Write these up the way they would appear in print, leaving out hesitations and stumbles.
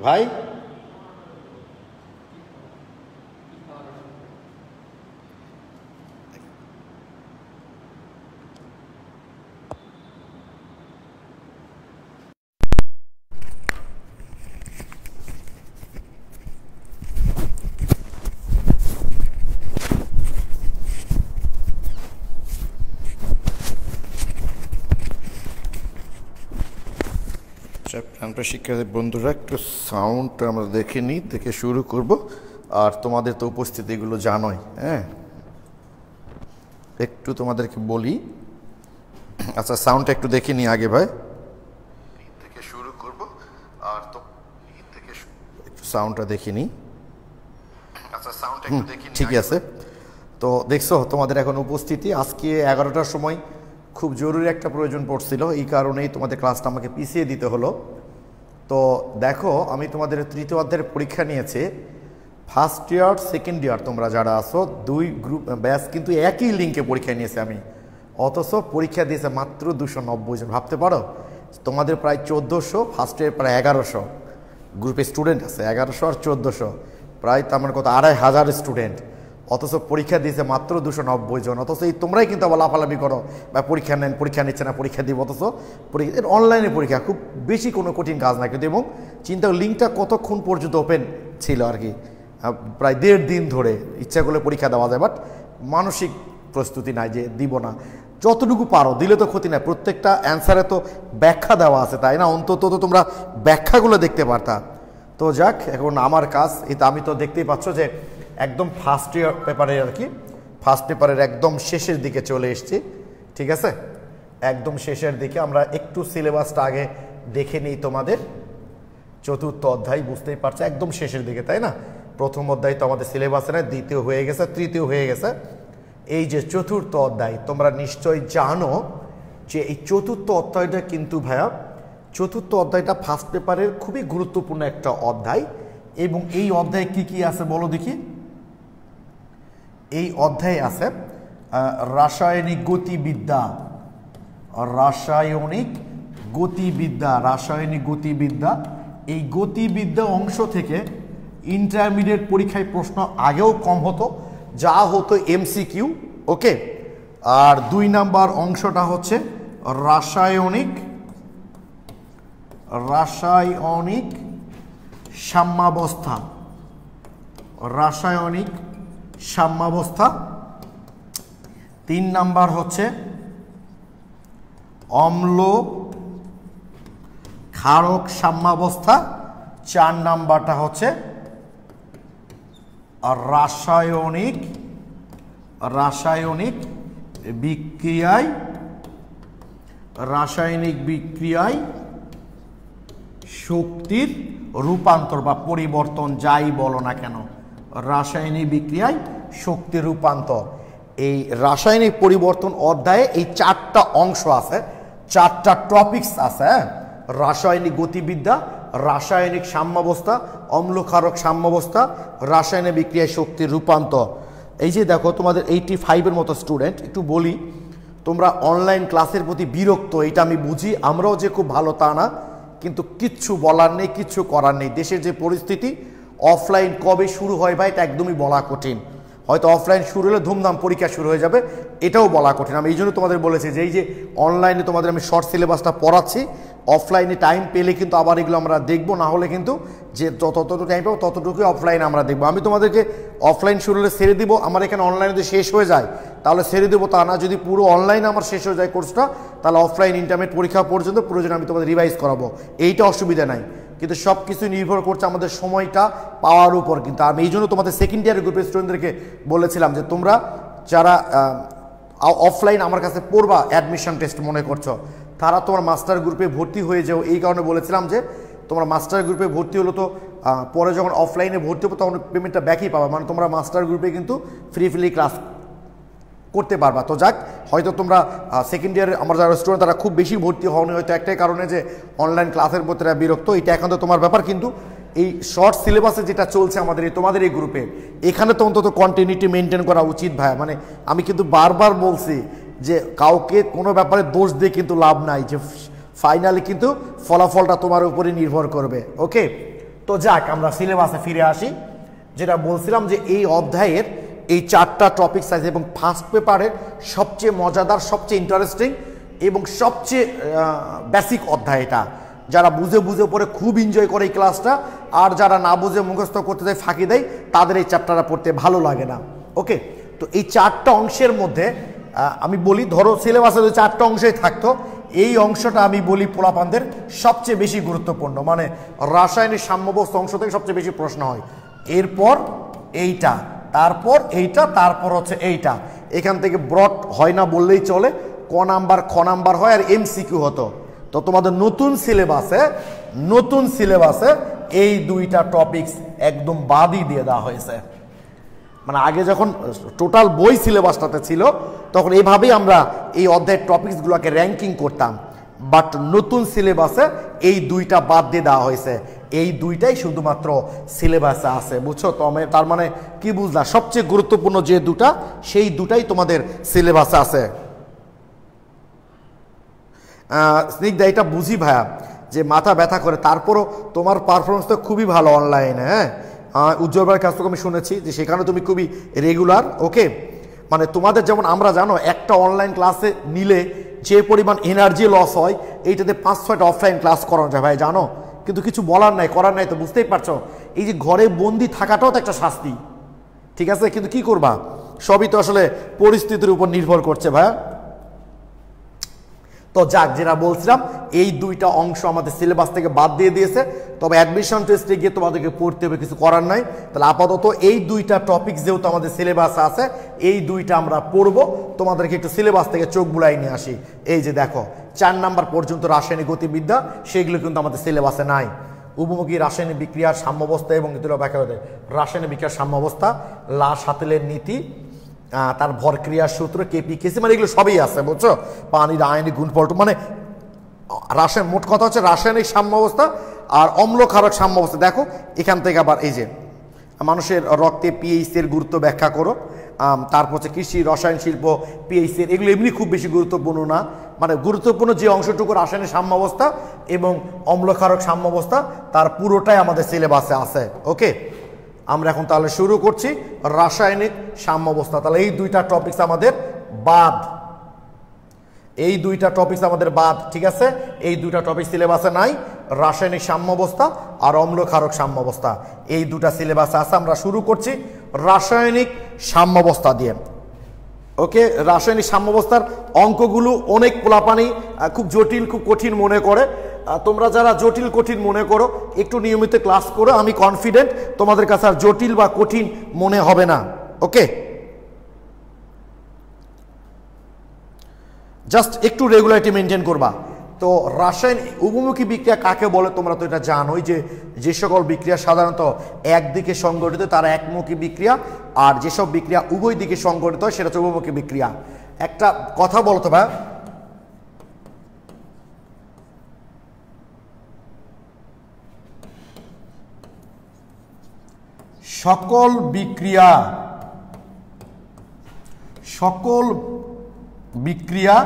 ভাই প্রাণপ্রিয় শিক্ষার্থী বন্ধুরা, একটু সাউন্ডটা আমরা দেখে নিই, দেখে শুরু করব। আর তোমাদের তো উপস্থিতিগুলো জানোই, হ্যাঁ, একটু তোমাদেরকে বলি। আচ্ছা, সাউন্ডটা একটু দেখে নিই আগে ভাই, দেখে শুরু করব। আর তো একটু সাউন্ডটা দেখে নিই। আচ্ছা, সাউন্ডটা একটু দেখে নিই, ঠিক আছে। তো দেখছো তোমাদের এখন উপস্থিতি। আজকে 11টার সময় খুব জরুরি একটা প্রয়োজন পড়ছিল, এই কারণেই তোমাদের ক্লাসটা আমাকে পিছিয়ে দিতে হলো। তো দেখো, আমি তোমাদের তৃতীয় অধ্যায়ের পরীক্ষা নিয়েছি। ফার্স্ট ইয়ার সেকেন্ড ইয়ার তোমরা যারা আসো, দুই গ্রুপ ব্যাচ কিন্তু একই লিঙ্কে পরীক্ষা নিয়েছি আমি, অথচ পরীক্ষা দিয়েছে মাত্র 290 জন। ভাবতে পারো, তোমাদের প্রায় 1400, ফার্স্ট ইয়ার প্রায় 1100 গ্রুপে স্টুডেন্ট আছে, 1100 আর 1400, প্রায় তার মানে কত 2500 স্টুডেন্ট, অথচ পরীক্ষা দিয়েছে মাত্র 290 জন। অথচ এই তোমরাই কিন্তু আবার লাফালাফি করো বা পরীক্ষা নেন, পরীক্ষা নিচ্ছে না, পরীক্ষা দিব। অথচ অনলাইনে পরীক্ষা খুব বেশি কোনো কঠিন কাজ না কিন্তু, এবং চিন্তা লিঙ্কটা কতক্ষণ পর্যন্ত ওপেন ছিল আর কি, প্রায় 1.5 দিন ধরে ইচ্ছা করলে পরীক্ষা দেওয়া যায়, বাট মানসিক প্রস্তুতি নাই যে দিব না। যতটুকু পারো দিলে তো ক্ষতি নাই, প্রত্যেকটা অ্যান্সারে তো ব্যাখ্যা দেওয়া আছে, তাই না? অন্তত তো তোমরা ব্যাখ্যাগুলো দেখতে পারতা। তো যাক, এখন আমার কাজ এটা, আমি তো দেখতেই পাচ্ছ যে একদম ফার্স্ট ইয়ার পেপারের আর কি, ফার্স্ট পেপারের একদম শেষের দিকে চলে এসেছি, ঠিক আছে? একদম শেষের দিকে। আমরা একটু সিলেবাসটা আগে দেখে নিই। তোমাদের চতুর্থ অধ্যায় বুঝতেই পারছো একদম শেষের দিকে, তাই না? প্রথম অধ্যায় তো আমাদের সিলেবাসে না, দ্বিতীয় হয়ে গেছে, তৃতীয় হয়ে গেছে। এই যে চতুর্থ অধ্যায়, তোমরা নিশ্চয়ই জানো যে এই চতুর্থ অধ্যায়টা কিন্তু ভাইয়া, চতুর্থ অধ্যায়টা ফার্স্ট পেপারের খুবই গুরুত্বপূর্ণ একটা অধ্যায়। এবং এই অধ্যায়ে কি কি আছে বলো দেখি। এই অধ্যায়ে আছে রাসায়নিক গতিবিদ্যা, রাসায়নিক গতিবিদ্যা, রাসায়নিক গতিবিদ্যা। এই গতিবিদ্যা অংশ থেকে ইন্টারমিডিয়েট পরীক্ষায় প্রশ্ন আগেও কম হতো, যা হতো এমসিকিউ, ওকে। আর 2 নাম্বার অংশটা হচ্ছে রাসায়নিক সাম্যাবস্থা, রাসায়নিক সাম্যাবস্থা। 3 নাম্বার হচ্ছে অম্ল ক্ষারক সাম্যাবস্থা। 4 নাম্বারটা হচ্ছে রাসায়নিক বিক্রিয়ায়, রাসায়নিক বিক্রিয়ায় শক্তির রূপান্তর বা পরিবর্তন, যাই বলো না কেন, রাসায়নিক বিক্রিয়ায় শক্তির রূপান্তর। এই রাসায়নিক পরিবর্তন অধ্যায়ে এই 4টা অংশ আছে, 4টা টপিকস আছে। রাসায়নিক গতিবিদ্যা, রাসায়নিক সাম্যাবস্থা, অম্লক্ষারক সাম্যাবস্থা, রাসায়নিক বিক্রিয়ায় শক্তির রূপান্তর। এই যে দেখো, তোমাদের 85-এর মতো স্টুডেন্ট, একটু বলি, তোমরা অনলাইন ক্লাসের প্রতি বিরক্ত, এটা আমি বুঝি, আমরাও যে খুব ভালো তা না, কিন্তু কিচ্ছু বলার নেই, কিচ্ছু করার নেই। দেশের যে পরিস্থিতি, অফলাইন কবে শুরু হয় ভাই এটা একদমই বলা কঠিন। হয়তো অফলাইন শুরু হলে ধুমধাম পরীক্ষা শুরু হয়ে যাবে, এটাও বলা কঠিন। আমি এই জন্য তোমাদের বলেছি যে এই যে অনলাইনে তোমাদের আমি শর্ট সিলেবাসটা পড়াচ্ছি, অফলাইনে টাইম পেলে কিন্তু আবার এগুলো আমরা দেখবো, না হলে কিন্তু যে যতটুকু টাইম পাবো ততটুকুই অফলাইনে আমরা দেখবো। আমি তোমাদেরকে অফলাইন শুরু হলে ছেড়ে দিব, আমার এখানে অনলাইনে যদি শেষ হয়ে যায় তাহলে ছেড়ে দেবো, তা না। যদি পুরো অনলাইনে আমার শেষ হয়ে যায় কোর্সটা, তাহলে অফলাইন ইন্টারমিডিয়েট পরীক্ষা পর্যন্ত প্রয়োজনে আমি তোমাদের রিভাইজ করাবো, এইটা অসুবিধা নাই। কিন্তু সব কিছু নির্ভর করছে আমাদের সময়টা পাওয়ার উপর। কিন্তু আমি এই জন্য তোমাদের সেকেন্ড ইয়ারের গ্রুপের স্টুডেন্টদেরকে বলেছিলাম যে তোমরা যারা অফলাইন আমার কাছে পড়বা, অ্যাডমিশন টেস্ট মনে করছো, তারা তোমার মাস্টার গ্রুপে ভর্তি হয়ে যাও। এই কারণে বলেছিলাম যে তোমরা মাস্টার গ্রুপে ভর্তি হলো তো পরে যখন অফলাইনে ভর্তি হবো তখন পেমেন্টটা ব্যাকই পাবা, মানে তোমরা মাস্টার গ্রুপে কিন্তু ফ্রি ক্লাস করতে পারবা। তো যাক, হয়তো তোমরা সেকেন্ড ইয়ারে আমার যারা স্টুডেন্ট তারা খুব বেশি ভর্তি হওনি, হয়তো একটাই কারণে যে অনলাইন ক্লাসের প্রতি বিরক্ত। এটা এখন তো তোমার ব্যাপার, কিন্তু এই শর্ট সিলেবাসে যেটা চলছে আমাদের তোমাদের এই গ্রুপে, এখানে তো অন্তত কন্টিনিউটি মেনটেন করা উচিত ভাই। মানে আমি কিন্তু বারবার বলছি যে কাউকে কোনো ব্যাপারে দোষ দিয়ে কিন্তু লাভ নাই, যে ফাইনালি কিন্তু ফলাফলটা তোমার উপরে নির্ভর করবে। ওকে, তো যাক আমরা সিলেবাসে ফিরে আসি। যেটা বলছিলাম যে এই অধ্যায়ের এই 4টা টপিক সাইজ এবং ফার্স্ট পেপারের সবচেয়ে মজাদার, সবচেয়ে ইন্টারেস্টিং এবং সবচেয়ে বেসিক অধ্যায় এটা। যারা বুঝে বুঝে পড়ে খুব এনজয় করে এই ক্লাসটা, আর যারা না বুঝে মুখস্থ করতে দেয়, ফাঁকি দেয়, তাদের এই চ্যাপ্টারটা পড়তে ভালো লাগে না। ওকে, তো এই 4টা অংশের মধ্যে আমি বলি, ধরো সিলেবাসে যদি 4টা অংশই থাকতো, এই অংশটা আমি বলি পোলাপানদের সবচেয়ে বেশি গুরুত্বপূর্ণ, মানে রাসায়নিক সাম্যাবস্থা অংশ থেকে সবচেয়ে বেশি প্রশ্ন হয়। এরপর এইটা, তারপর এইটা, তারপর হচ্ছে এইটা। এখান থেকে ব্রড হয় না বললেই চলে, ক নাম্বার খ নাম্বার হয়, আর এমসিকিউ হতো। তো তোমাদের নতুন সিলেবাসে এই 2টা টপিকস একদম বাদই দিয়ে দেওয়া হয়েছে। মানে আগে যখন টোটাল বই সিলেবাসটাতে ছিল তখন এইভাবেই আমরা এই অধ্যায়ের টপিকসগুলোকে র্যাঙ্কিং করতাম, বাট নতুন সিলেবাসে এই 2টা বাদ দিয়ে দেওয়া হয়েছে। এই 2টাই শুধুমাত্র সিলেবাসে আছে, বুঝছো? তো তার মানে কি বুঝলা, সবচেয়ে গুরুত্বপূর্ণ যে 2টা, সেই 2টাই তোমাদের সিলেবাসে আছে। স্নিগ্ধা, এটা বুঝি ভাইয়া যে মাথা ব্যথা করে, তারপরও তোমার পারফরমেন্স তো খুবই ভালো অনলাইনে। হ্যাঁ, উজ্জ্বল ভাইয়ের কাছ থেকে আমি শুনেছি যে সেখানে তুমি খুবই রেগুলার। ওকে, মানে তোমাদের যেমন আমরা জানো একটা অনলাইন ক্লাসে নিলে যে পরিমাণ এনার্জি লস হয়, এইটাতে 5-6টা অফলাইন ক্লাস করানো যায় ভাই, জানো? কিন্তু কিছু বলার নাই, করার নাই, তো বুঝতেই পারছো এই যে ঘরে বন্দি থাকাটাও তো একটা শাস্তি, ঠিক আছে? কিন্তু কি করবা, সবই তো আসলে পরিস্থিতির উপর নির্ভর করছে ভাইয়া। তো যাক, যেটা বলছিলাম, এই 2টা অংশ আমাদের সিলেবাস থেকে বাদ দিয়ে দিয়েছে, তবে অ্যাডমিশন টেস্টে গিয়ে তোমাদেরকে পড়তে হবে, কিছু করার নাই। তাহলে আপাতত এই 2টা টপিক যেহেতু আমাদের সিলেবাস আছে, এই 2টা আমরা পড়বো। তোমাদেরকে একটু সিলেবাস থেকে চোখ বুলাই নিয়ে আসি। এই যে দেখো 4 নাম্বার পর্যন্ত রাসায়নিক গতিবিদ্যা, সেগুলো কিন্তু আমাদের সিলেবাসে নাই। উপমুখী রাসায়নিক বিক্রিয়ার সাম্যাবস্থা এবং ব্যাখ্যা করতে রাসায়নিক বিক্রিয়ার সাম্যাবস্থা, লা সাতেলের নীতি, তার ভর ক্রিয়ার সূত্র, কেপি কেসি, মানে এগুলো সবই আছে, বুঝছো? পানির আয়নিক গুণফলটা, মানে রাসায়নিক, মোট কথা হচ্ছে রাসায়নিক সাম্যাবস্থা আর অম্লক্ষারক সাম্যাবস্থা। দেখো এখান থেকে আবার এই যে মানুষের রক্তে পিএইচ এর গুরুত্ব ব্যাখ্যা করো, তারপর হচ্ছে কৃষি রসায়ন শিল্প পিএইচ এর, এগুলো এমনি খুব বেশি গুরুত্বপূর্ণ না, মানে গুরুত্বপূর্ণ যে অংশটুকু রাসায়নিক সাম্যাবস্থা এবং অম্লক্ষারক সাম্যাবস্থা, তার পুরোটাই আমাদের সিলেবাসে আছে। ওকে, আমরা এখন তাহলে শুরু করছি রাসায়নিক সাম্যাবস্থা। তাহলে এই 2টা টপিকস আমাদের বাদ, ঠিক আছে? এই 2টা টপিক সিলেবাসে নাই, রাসায়নিক সাম্যাবস্থা আর অম্লক্ষারক সাম্যাবস্থা, এই 2টা সিলেবাসে আছে। আমরা শুরু করছি রাসায়নিক সাম্যাবস্থা দিয়ে। ওকে, রাসায়নিক সাম্যাবস্থার অঙ্কগুলো অনেক পোলাপানি খুব জটিল, খুব কঠিন মনে করে। তোমরা যারা জটিল কঠিন মনে করো, একটু নিয়মিত ক্লাস করো, আমি কনফিডেন্ট তোমাদের কাছে আর জটিল বা কঠিন মনে হবে না। ওকে, জাস্ট একটু রেগুলারিটি মেনটেন করবা। তো রাসায়নিক উভমুখী বিক্রিয়া কাকে বলে তোমরা তো এটা জানোই, যে সকল বিক্রিয়া সাধারণত একদিকে সংঘটিত তারা একমুখী বিক্রিয়া, আর যেসব বিক্রিয়া উভয় দিকে সংঘটিত হয় সেটা হচ্ছে উভমুখী বিক্রিয়া। একটা কথা বলতো ভাই, সকল বিক্রিয়া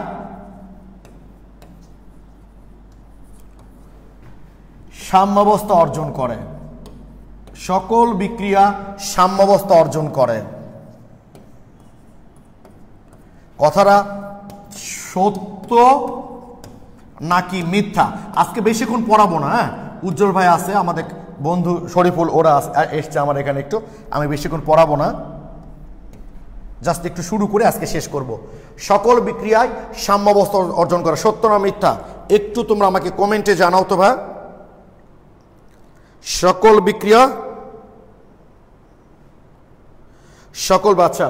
সাম্যাবস্থা অর্জন করে, সকল বিক্রিয়া সাম্যাবস্থা অর্জন করে। কথাটা সত্য নাকি মিথ্যা? আজকে বেশিক্ষণ পড়াবো না। হ্যাঁ, উজ্জ্বল ভাই আছে, আমাদের বন্ধু শরীফুল, ওরা এসছে আমার এখানে, একটু আমি বেশিক্ষণ পড়াবো না, জাস্ট একটু শুরু করে আজকে শেষ করব। সকল বিক্রিয়ায় সাম্যাবস্থা অর্জন করে, সত্য না মিথ্যা? একটু তোমরা আমাকে কমেন্টে জানাও তো ভাই। সকল বিক্রিয়া, সকল বাচ্চা,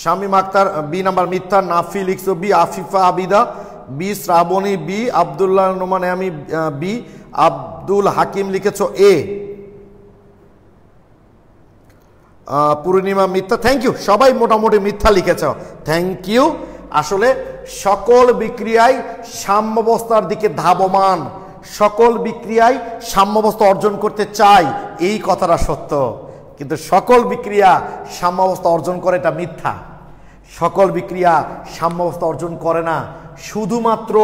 শামীম আক্তার বি নাম্বার মিথ্যা, নাফি লিখছো B, Afifa Abida B, Shrabani B, Abdullah Noman আমি বি, আব্দুল হাকিম লিখেছো এ, পূর্ণিমা মিথ্যা। থ্যাংক ইউ, সবাই মোটামুটি মিথ্যা লিখেছ, থ্যাংক ইউ। আসলে সকল বিক্রিয়ায় সাম্যাবস্থার দিকে ধাবমান, সকল বিক্রিয়ায় সাম্যাবস্থা অর্জন করতে চাই, এই কথাটা সত্য, কিন্তু সকল বিক্রিয়া সাম্যাবস্থা অর্জন করে এটা মিথ্যা। সকল বিক্রিয়া সাম্যাবস্থা অর্জন করে না, শুধুমাত্র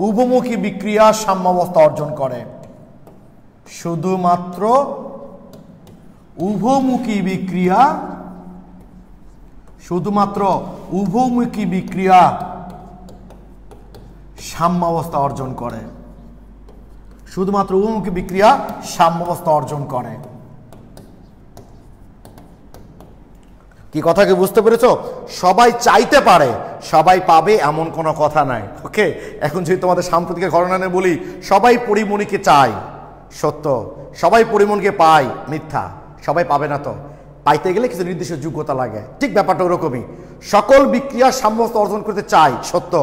উভমুখী বিক্রিয়া সাম্যাবস্থা অর্জন করে। শুধুমাত্র উভমুখী বিক্রিয়া, শুধুমাত্র উভমুখী বিক্রিয়া সাম্যাবস্থা অর্জন করে। শুধুমাত্র উভমুখী বিক্রিয়া সাম্যাবস্থা অর্জন করে। কি কথা কি বুঝতে পেরেছো? সবাই চাইতে পারে, সবাই পাবে এমন কোনো কথা নাই। ওকে, এখন যদি তোমাদের সাম্প্রতিক ঘটনা নিয়ে বলি, সবাই পরিমণিকে চায়, সত্য। সবাই পরিমণিকে পায়, মিথ্যা। সবাই পাবে না তো, পাইতে গেলে কিছু নির্দিষ্ট যোগ্যতা লাগে। ঠিক ব্যাপারটা ওরকমই। সকল বিক্রিয়া সাম্যাবস্থা অর্জন করতে চায়, সত্য।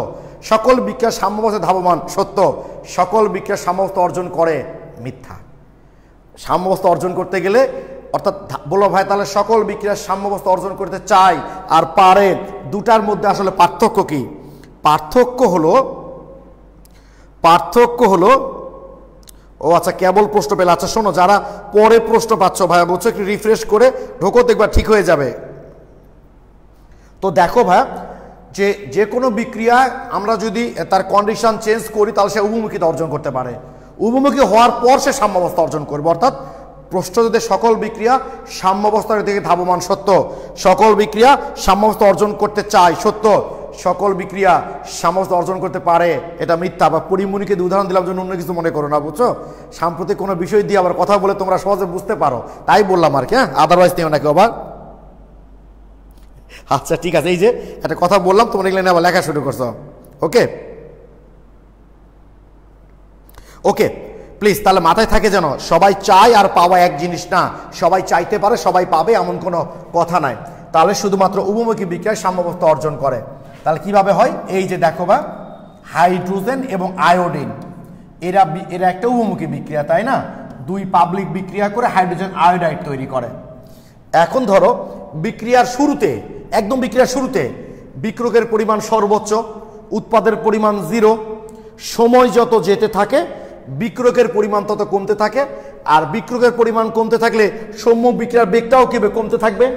সকল বিক্রিয়া সাম্যাবস্থা ধাবমান, সত্য। সকল বিক্রিয়া সাম্যাবস্থা অর্জন করে, মিথ্যা। সাম্যাবস্থা অর্জন করতে গেলে, অর্থাৎ বলো ভাই তাহলে সকল বিক্রিয়া সাম্যাবস্থা অর্জন করতে চায় আর পারে, দুটার মধ্যে আসলে পার্থক্য কি? পার্থক্য হলো ও আচ্ছা, কেবল প্রশ্ন পেলে। আচ্ছা শোনো, যারা পরে প্রশ্ন পাচ্ছ ভাইয়া বলছো একটু রিফ্রেশ করে ঢোকো, দেখবা ঠিক হয়ে যাবে। তো দেখো ভাইয়া, যে কোনো বিক্রিয়া আমরা যদি তার কন্ডিশন চেঞ্জ করি তাহলে সে উভমুখিতা অর্জন করতে পারে। উভমুখী হওয়ার পর সে সাম্যাবস্থা অর্জন করবে। অর্থাৎ প্রশ্ন যদি সকল বিক্রিয়া সাম্যাবস্থার দিকে ধাবমান, সত্য। সকল বিক্রিয়া সাম্যাবস্থা অর্জন করতে চায়, সত্য। সকল বিক্রিয়া সাম্যাবস্থা অর্জন করতে পারে, এটা মিথ্যা। বা পরিমণিকে উদাহরণ দিলাম জন্য অন্য কিছু মনে করো না, বুঝছো? সাম্প্রতিক কোনো বিষয় দিয়ে আবার কথা বলে তোমরা সহজে বুঝতে পারো, তাই বললাম আর কি। হ্যাঁ, আদারওয়াইজ নিও নাকি আবার। আচ্ছা ঠিক আছে, এই যে একটা কথা বললাম, তোমরা এগুলো আবার লেখা শুরু করছো। ওকে ওকে, প্লিজ তাহলে মাথায় থাকে যেন সবাই চায় আর পাওয়া এক জিনিস না। সবাই চাইতে পারে, সবাই পাবে এমন কোনো কথা নাই। তাহলে শুধুমাত্র উভমুখী বিক্রিয়ায় সাম্যাবস্থা অর্জন করে। তাহলে কিভাবে হয়? এই যে দেখো বা, হাইড্রোজেন এবং আয়োডিন এরা একটা উভমুখী বিক্রিয়া, তাই না? দুই পাবলিক বিক্রিয়া করে হাইড্রোজেন আয়োডাইড তৈরি করে। এখন ধরো বিক্রিয়ার শুরুতে, একদম বিক্রিয়ার শুরুতে বিক্রকের পরিমাণ সর্বোচ্চ, উৎপাদের পরিমাণ 0। সময় যত যেতে থাকে বিক্রকের পরিমাণ তত কমতে থাকে, আর বিক্রকের পরিমাণ কমতে থাকলে সম্মুখ বিক্রিয়ার বেগটাও কি হবে? কমতে থাকবে।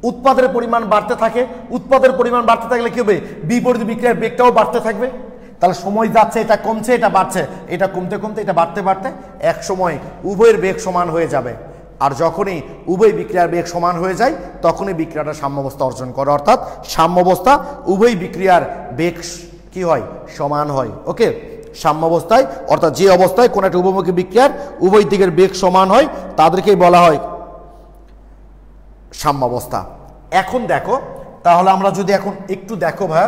উৎপাদের পরিমাণ বাড়তে থাকে, উৎপাদের পরিমাণ বাড়তে থাকলে কি হবে? বিপরীত বিক্রিয়ার বেগটাও বাড়তে থাকবে। তাহলে সময় যাচ্ছে, এটা কমছে, এটা বাড়ছে, এটা কমতে কমতে এটা বাড়তে বাড়তে এক সময় উভয়ের বেগ সমান হয়ে যাবে। আর যখনই উভয় বিক্রিয়ার বেগ সমান হয়ে যায় তখনই বিক্রিয়াটা সাম্যাবস্থা অর্জন করে। অর্থাৎ সাম্যাবস্থা উভয় বিক্রিয়ার বেগ কি হয়? সমান হয়। ওকে, সাম্যাবস্থায় অর্থাৎ যে অবস্থায় কোন একটা উভমুখী বিক্রিয়ার উভয় দিকের বেগ সমান হয় তাদেরকেই বলা হয় সাম্যাবস্থা। এখন দেখো, তাহলে আমরা যদি এখন একটু দেখো ভাই,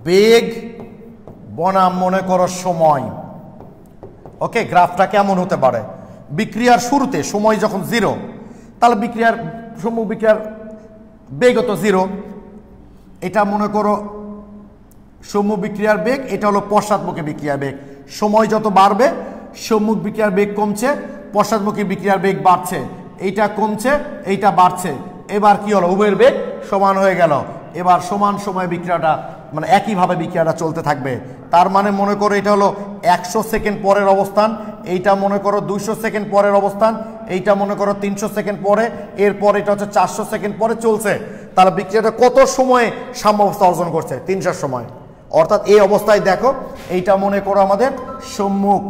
বেগ বনাম মনে করো সময়। ওকে, গ্রাফটা কেমন হতে পারে? বিক্রিয়ার শুরুতে সময় যখন 0, তাহলে বিক্রিয়ার সম্মুখ বিক্রিয়ার বেগ তো 0। এটা মনে করো সম্মুখ বিক্রিয়ার বেগ, এটা হলো পশ্চাৎমুখী বিক্রিয়ার বেগ। সময় যত বাড়বে সম্মুখ বিক্রিয়ার বেগ কমছে, পশ্চাৎমুখী বিক্রিয়ার বেগ বাড়ছে। এইটা কমছে, এইটা বাড়ছে। এবার কি হলো? উভয়ের বেগ সমান হয়ে গেল। এবার সমান সময় বিক্রিয়াটা মানে একইভাবে বিক্রিয়াটা চলতে থাকবে। তার মানে মনে করো এটা হলো 100 সেকেন্ড পরের অবস্থান, এইটা মনে করো 200 সেকেন্ড পরের অবস্থান, এইটা মনে করো 300 সেকেন্ড পরে, এরপর এটা হচ্ছে 400 সেকেন্ড পরে চলছে। তাহলে বিক্রিয়াটা কত সময়ে সাম্যাবস্থা অর্জন করছে? 300 সময়। অর্থাৎ এই অবস্থায় দেখো, এইটা মনে করো আমাদের সম্মুখ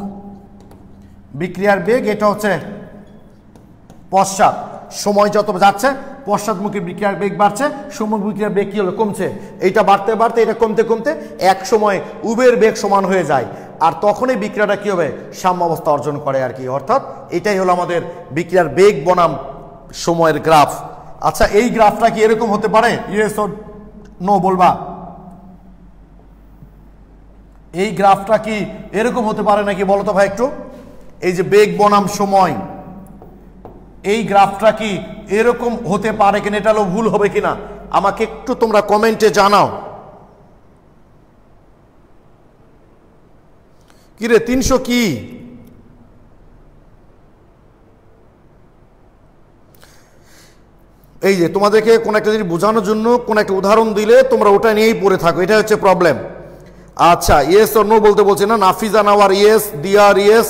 বিক্রিয়ার বেগ, এটা হচ্ছে পশ্চাৎ। সময় যত যাচ্ছে পশ্চাৎমুখী বিক্রিয়ার বেগ বাড়ছে, সম্মুখ বিক্রিয়ার বেগ কি হলো? কমছে। এইটা বাড়তে বাড়তে এটা কমতে কমতে এক সময় উভয়ের বেগ সমান হয়ে যায়, আর তখনই বিক্রিয়াটা কি হবে? সাম্যাবস্থা অর্জন করে আর কি। অর্থাৎ এটাই হলো আমাদের বিক্রিয়ার বেগ বনাম সময়ের গ্রাফ। আচ্ছা, এই গ্রাফটা কি এরকম হতে পারে? ইয়েস অর নো বলবা। এই গ্রাফটা কি এরকম হতে পারে নাকি বলো তো ভাই একটু? এই যে বেগ বনাম সময়, এই গ্রাফটা কি এরকম হতে পারে কিনা? এটা হলো ভুল হবে কিনা আমাকে একটু তোমরা কমেন্টে জানাও। কিরে 300 কি? এই যে তোমাদেরকে কোন একটা জিনিস বোঝানোর জন্য কোন একটা উদাহরণ দিলে তোমরা ওটা নিয়েই পড়ে থাকো, এটা হচ্ছে প্রবলেম। আচ্ছা, ইয়েস অর নো বলতে বলছি না। নাফিজা নাওয়ার ইয়েস, দিয়ার ইয়েস,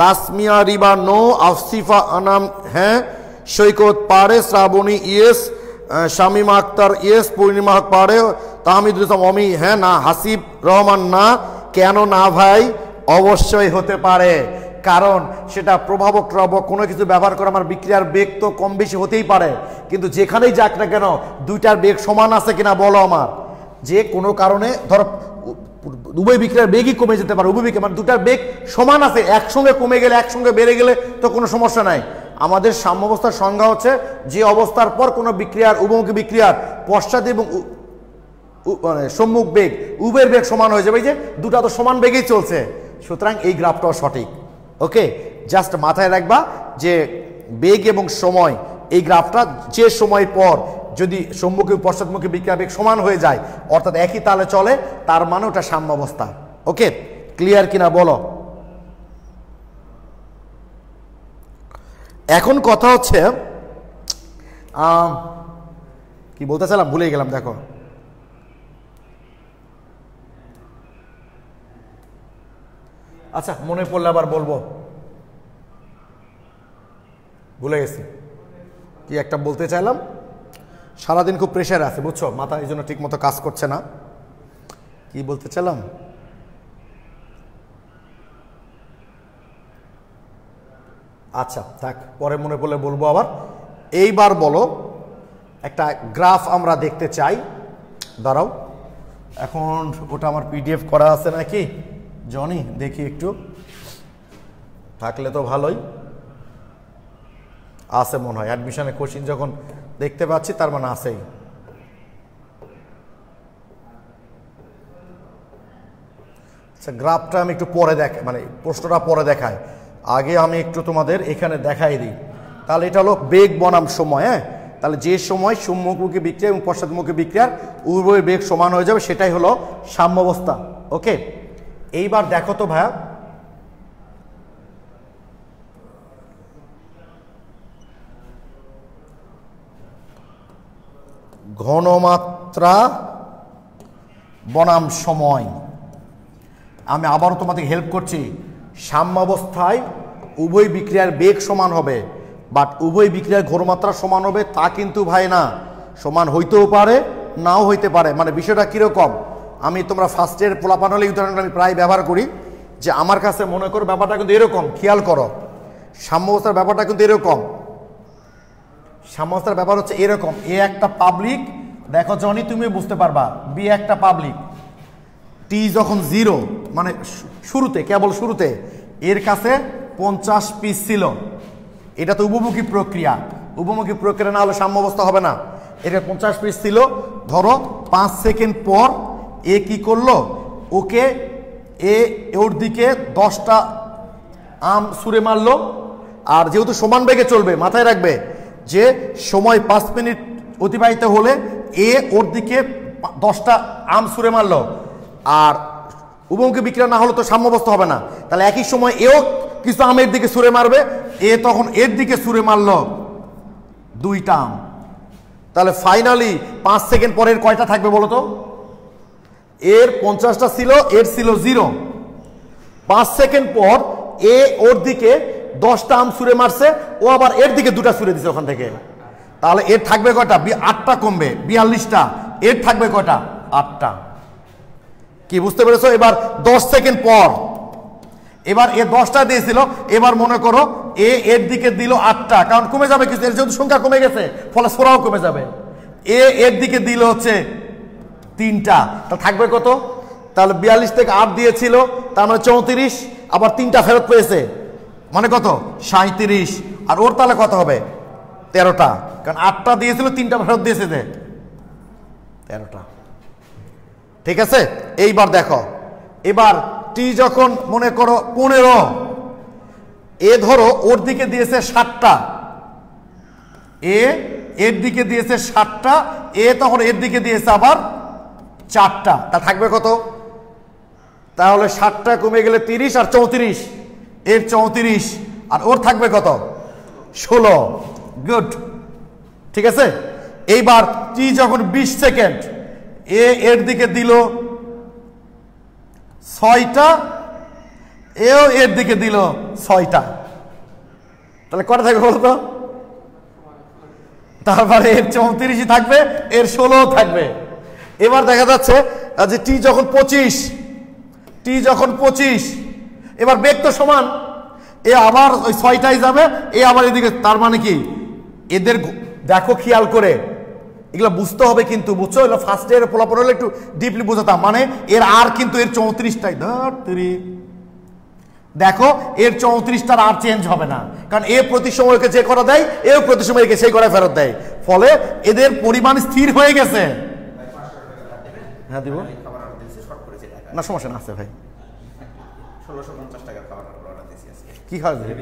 তাসমিয়া রিবা নো, আফসিফা আনাম হ্যাঁ, সৈকত পারে, শ্রাবণী ইয়েস, শামীমা আক্তার ইয়েস, পূর্ণিমা পারে, তাহমিদুল ইসলাম অমি হ্যাঁ না, হাসিব রহমান না। কেন না ভাই? অবশ্যই হতে পারে, কারণ সেটা প্রভাবক ট্রবক কোনো কিছু ব্যবহার করে আমার বিক্রিয়ার বেগ তো কম বেশি হতেই পারে, কিন্তু যেখানেই যাক না কেন দুইটার বেগ সমান আছে কিনা বলো আমার। যে কোনো কারণে ধরো উভয় বিক্রিয়ার বেগই কমে যেতে পারে, উভয় বিক্রিয়া মানে দুটার বেগ সমান আছে, একসঙ্গে কমে গেলে একসঙ্গে বেড়ে গেলে তো কোনো সমস্যা নাই। আমাদের সাম্যাবস্থার সংজ্ঞা হচ্ছে যে অবস্থার পর কোনো বিক্রিয়ার উভয়মুখী বিক্রিয়ার পশ্চাৎ এবং মানে সম্মুখ বেগ উভয়ের বেগ সমান হয়ে যাবে, যে দুটা তো সমান বেগেই চলছে, সুতরাং এই গ্রাফটাও সঠিক। ওকে, জাস্ট মাথায় রাখবা যে বেগ এবং সময় এই গ্রাফটা যে সময় পর যদি সম্মুখী পশ্চাৎমুখী বিক্রিয়া বেগ সমান হয়ে যায় অর্থাৎ একই তালে চলে, তার মানে ওটা সাম্যাবস্থা। ওকে, ক্লিয়ার কিনা বলো। এখন কথা হচ্ছে কি বলতে চাইলাম ভুলে গেলাম, দেখো আচ্ছা মনে পড়লে আবার বলবো, ভুলে গেছি কি একটা বলতে চাইলাম। সারাদিন খুব প্রেশার আছে বুঝছো, মাথা এই জন্য ঠিক মতো কাজ করছে না। কি বলতে চাইলাম, আচ্ছা থাক, পরে মনে পড়লে বলবো আবার। এইবার বলো, একটা গ্রাফ আমরা দেখতে চাই, দাঁড়াও এখন ওটা আমার পিডিএফ করা আছে নাকি জনি, দেখি একটু, থাকলে তো ভালোই আছে মনে হয়। অ্যাডমিশনে কোশ্চিন যখন দেখতে পাচ্ছি তার মানে আছেই। আচ্ছা গ্রাফটা আমি একটু পরে দেখ, মানে প্রশ্নটা পরে দেখায়, আগে আমি একটু তোমাদের এখানে দেখাই দিই। তাহলে এটা হলো বেগ বনাম সময়। হ্যাঁ, তাহলে যে সময় সম্মুখমুখী বিক্রিয়া এবং পশ্চাৎমুখী বিক্রিয়ার উভয় বেগ সমান হয়ে যাবে সেটাই হলো সাম্যাবস্থা। ওকে, এইবার দেখো তো ভাইয়া, ঘনমাত্রা বনাম সময়। আমি আবারও তোমাদের হেল্প করছি, সাম্যাবস্থায় উভয় বিক্রিয়ার বেগ সমান হবে, বাট উভয় বিক্রিয়ার ঘনমাত্রা সমান হবে তা কিন্তু ভাই না, সমান হইতেও পারে নাও হইতে পারে। মানে বিষয়টা কীরকম, আমি তোমরা ফার্স্টের পোলাপান হলে উদাহরণটা আমি প্রায় ব্যবহার করি, যে আমার কাছে মনে করো ব্যাপারটা কিন্তু এরকম, খেয়াল করো সাম্যাবস্থার ব্যাপারটা কিন্তু এরকম। সাম্যাবস্থার ব্যাপার হচ্ছে এরকম, এ একটা পাবলিক, দেখো জনি তুমি বুঝতে পারবা, বি একটা পাবলিক, টি যখন 0 মানে শুরুতে কেবল শুরুতে এর কাছে 50 পিস ছিল, এটা তো উপমুখী প্রক্রিয়া, উপমুখী প্রক্রিয়া না হলে সাম্যাবস্থা হবে না। এটা 50 পিস ছিল, ধরো 5 সেকেন্ড পর এ কি করলো, ওকে ওর দিকে 10টা আম ছুঁড়ে মারলো, আর যেহেতু সমান বেগে চলবে মাথায় রাখবে যে সময় 5 মিনিট অতিবাহিত হলে এ ওর দিকে 10টা আম ছুঁড়ে মারলো, আর উভয়মুখী বিক্রিয়া না হলে তো সাম্যাবস্থা হবে না। তাহলে একই সময় এও কিছু আমের দিকে ছুঁড়ে মারবে, এ তখন এর দিকে ছুঁড়ে মারলো 2টা আম। তাহলে ফাইনালি 5 সেকেন্ড পরের কয়টা থাকবে বলো তো, এর 50টা ছিল, এর ছিল 0। 5 সেকেন্ড পর এ ওর দিকে 10টা আম ছুঁড়ে মারছে, ও আবার এর দিকে 2টা ছুঁড়ে দিছে ওখান থেকে, তাহলে এর থাকবে কয়টা, 8টা কমবে, 42টা, এর থাকবে কয়টা, 8টা। কি বুঝতে পেরেছো? এবার 10 সেকেন্ড পর, এবার এ 10টা দিয়েছিল, এবার মনে করো এ এর দিকে দিল 8টা, কারণ কমে যাবে কিছু, এর যেহেতু সংখ্যা কমে গেছে ফলে সোরাও কমে যাবে। এ এর দিকে দিল হচ্ছে 3টা, তা থাকবে কত, তাহলে 42 থেকে 8 দিয়েছিল, তার মানে 34, আবার 3টা ফেরত পেয়েছে, মানে কত 37, আর ওর তাহলে কত হবে 13টা, কারণ 8টা দিয়েছিল 3টা ফেরত দিয়েছে, 13টা। ঠিক আছে, এইবার দেখো, এবার টি যখন মনে করো 15, এ ধরো ওর দিকে দিয়েছে 7টা, এ এর দিকে দিয়েছে 7টা, এ তখন এর দিকে দিয়েছে আবার 4টা, তা থাকবে কত, তাহলে 7টা কমে গেলে 30 আর 34, এর 34, আর ওর থাকবে কত 16। গুড, ঠিক আছে। এইবার টি যখন 20 সেকেন্ড, এ এর দিকে দিল 6টা, এও এর দিকে দিল 6টা, তাহলে কটা থাকবে বলতো তারপরে এর 34ই থাকবে, এর 16 থাকবে। এবার দেখা যাচ্ছে যে টি যখন 25, এবার বেগ তো সমান, এ আবার ওই 6টাই যাবে, এ আবার এদিকে। তার মানে কি এদের দেখো খেয়াল করে এগুলো বুঝতে হবে কিন্তু, বুঝছো? এগুলো ফার্স্ট ইয়ারের ফলাফল হলে একটু ডিপলি বোঝাতাম। মানে এর আর কিন্তু এর 34টাই দেখো, এর 34টার আর চেঞ্জ হবে না, কারণ এ প্রতি সময়কে যে করা দেয়, এও প্রতি সময়কে সেই করা ফেরত দেয়, ফলে এদের পরিমাণ স্থির হয়ে গেছে। হ্যাঁ দিব না, সমস্যা না, আছে ভাই। 1650 টাকা খাবার অর্ডার দিয়েছি আজকে। কি খাওয়া যাবে?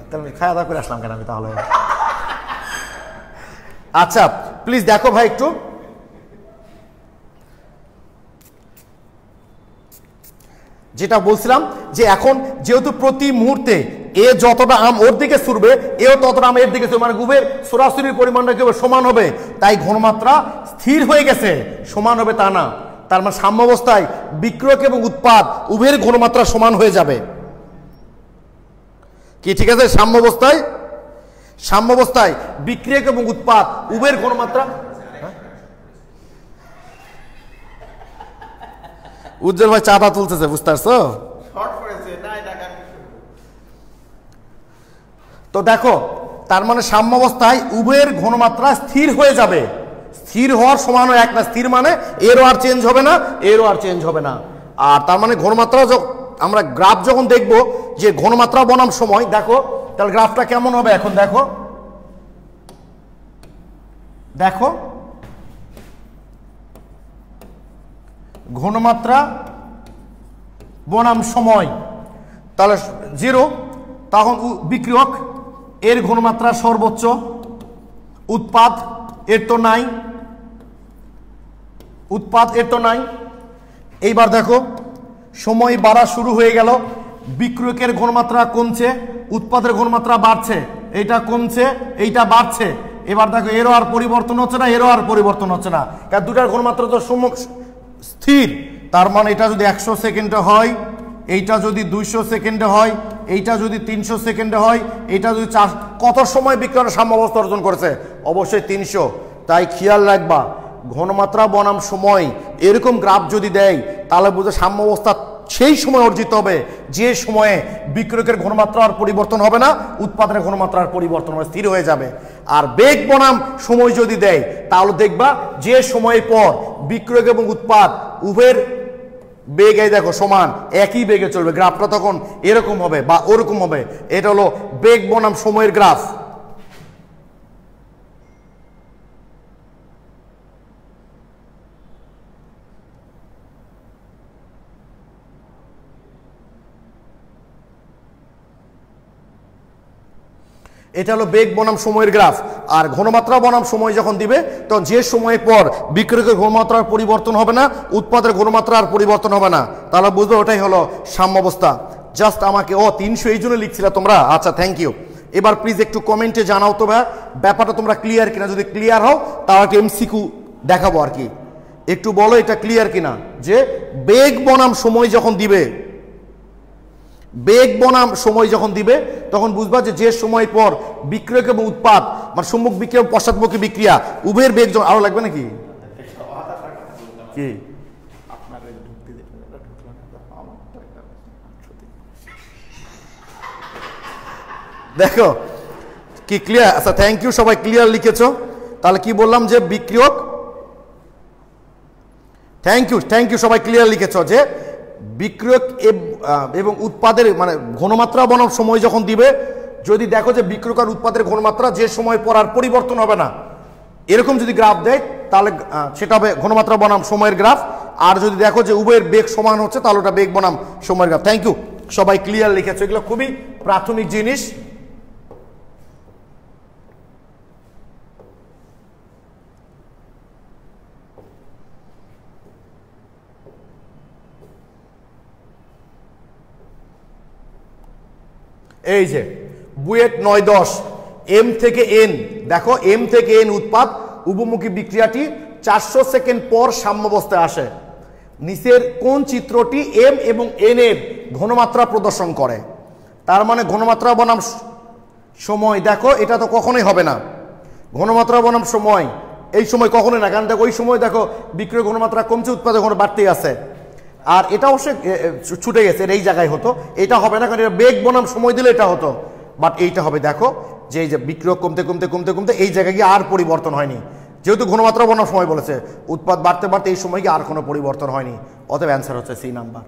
তাহলে খাওয়া দাওয়া করে আসলাম কেন আমি তাহলে? আচ্ছা প্লিজ দেখো ভাই একটু, যেটা বলছিলাম যে এখন যেহেতু প্রতি মুহূর্তে এ যতটা আম ওর দিকে ছুড়বে, এও ততটা আম এর দিকে ছুড়বে, মানে উভয়ের সরাসরি পরিমাণটা কি সমান হবে, তাই ঘনমাত্রা স্থির হয়ে গেছে। সমান হবে তা না, তার মানে সাম্যাবস্থায় বিক্রয়ক এবং উৎপাদ উভয়ের ঘনমাত্রা সমান হয়ে যাবে। কি ঠিক আছে? সাম্যাবস্থায় বিক্রিয়ক এবং উৎপাদ উভয়ের ঘনমাত্রা। উজ্জ্বল ভাই চাঁদা তুলতেছে, বুঝতে পারছো? তো দেখো, তার মানে সাম্যাবস্থায় উভয়ের ঘনমাত্রা স্থির হয়ে যাবে। স্থির হওয়ার সমান এক না, স্থির মানে এরও আর চেঞ্জ হবে না, এরও আর চেঞ্জ হবে না। আর তার মানে ঘনমাত্রা আমরা গ্রাফ যখন দেখব যে ঘনমাত্রা বনাম সময়, দেখো তাহলে গ্রাফটা কেমন হবে। এখন দেখো ঘনমাত্রা বনাম সময়, তাহলে 0, তখন বিক্রিয়ক এর ঘনমাত্রা সর্বোচ্চ, উৎপাদ এর তো নাই, এইবার দেখো সময় বাড়া শুরু হয়ে গেল, বিক্রিয়কের ঘনমাত্রা কমছে, উৎপাদের ঘনমাত্রা বাড়ছে, এইটা কমছে, এইটা বাড়ছে। এবার দেখো এরও আর পরিবর্তন হচ্ছে না, এরও আর পরিবর্তন হচ্ছে না, কারণ দুটার ঘনমাত্রা তো স্থির। তার মানে এটা যদি 100 সেকেন্ডে হয়, এইটা যদি 200 সেকেন্ডে হয়, এইটা যদি 300 সেকেন্ডে হয়, এইটা যদি কত সময় বিক্রিয়ার সাম্যাবস্থা অর্জন করেছে? অবশ্যই 300। তাই খেয়াল রাখবা, ঘনমাত্রা বনাম সময় এরকম গ্রাফ যদি দেয়, তাহলে বুঝে সাম্যাবস্থা সেই সময় অর্জিত হবে যে সময়ে বিক্রিয়কের ঘনমাত্রা আর পরিবর্তন হবে না, উৎপাদনের ঘনমাত্রা আর পরিবর্তন হবে, স্থির হয়ে যাবে। আর বেগ বনাম সময় যদি দেয়, তাহলে দেখবা যে সময় পর বিক্রিয়ক এবং উৎপাদ উভয়ের বেগ এই দেখো সমান, একই বেগে চলবে, গ্রাফটা তখন এরকম হবে বা ওরকম হবে। এটা হলো বেগ বনাম সময়ের গ্রাফ। এটা হলো বেগ বনাম সময়ের গ্রাফ। আর ঘনমাত্রা বনাম সময় যখন দিবে, তখন যে সময় পর বিক্রিয়কের ঘনমাত্রার পরিবর্তন হবে না, উৎপাদের ঘনমাত্রার পরিবর্তন হবে না, তাহলে বুঝবে ওটাই হলো সাম্যাবস্থা। জাস্ট আমাকে 300 এই জন্য লিখছিলে তোমরা, আচ্ছা থ্যাংক ইউ। এবার প্লিজ একটু কমেন্টে জানাও তো ব্যাপারটা তোমরা ক্লিয়ার কিনা। যদি ক্লিয়ার হও তাহলে একটা এমসিকিউ দেখাবো আর কি। একটু বলো এটা ক্লিয়ার কিনা, যে বেগ বনাম সময় যখন দিবে, বেগ বনাম সময় যখন দিবে, তখন বুঝবা যে সময় পর বিক্রিয়ক এবং উৎপাদ, মানে সম্মুখ বিক্রিয়া এবং পশ্চাৎমুখী বিক্রিয়া উভয়ের বেগ আরো লাগবে নাকি কি? দেখো কি ক্লিয়ার? আচ্ছা থ্যাংক ইউ, সবাই ক্লিয়ার লিখেছো। তাহলে কি বললাম যে বিক্রিয়ক, থ্যাংক ইউ সবাই ক্লিয়ার লিখেছো যে বিক্রিয়ক এবং উৎপাদের মানে ঘনমাত্রা বনাম সময় যখন দিবে, যদি দেখো যে বিক্রিয়ক আর উৎপাদের ঘনমাত্রা যে সময় পর আর পরিবর্তন হবে না, এরকম যদি গ্রাফ দেয়, তাহলে সেটা হবে ঘনমাত্রা বনাম সময়ের গ্রাফ। আর যদি দেখো যে উভয়ের বেগ সমান হচ্ছে, তাহলে ওটা বেগ বনাম সময়ের গ্রাফ। থ্যাংক ইউ, সবাই ক্লিয়ার লিখেছো। এগুলো খুবই প্রাথমিক জিনিস। এই যে বুয়েট 9-10 এম থেকে এন, দেখো এম থেকে এন উৎপাদ উপমুখী বিক্রিয়াটি 400 সেকেন্ড পর সাম্যাবস্থায় আসে। নিচের কোন চিত্রটি এম এবং এন এর ঘনমাত্রা প্রদর্শন করে? তার মানে ঘনমাত্রা বনাম সময় দেখো এটা তো কখনোই হবে না, ঘনমাত্রা বনাম সময় এই সময় কখনোই না, কারণ দেখো ওই সময় দেখো বিক্রয় ঘনমাত্রা কমছে, উৎপাদন ঘন বাড়তেই আছে। আর এটা অবশ্যই ছুটে গেছে, এই জায়গায় হতো, এটা হবে না, কারণ এটা বেগ বনাম সময় দিলে এটা হতো, বাট এইটা হবে দেখো যে এই যে বিক্রয় কমতে কমতে কমতে কমতে এই জায়গায় গিয়ে আর পরিবর্তন হয়নি, যেহেতু ঘনমাত্রা বনাম সময় বলেছে, উৎপাদ বাড়তে বাড়তে এই সময় গিয়ে আর কোনো পরিবর্তন হয়নি, অতএব অ্যান্সার হচ্ছে সি নাম্বার।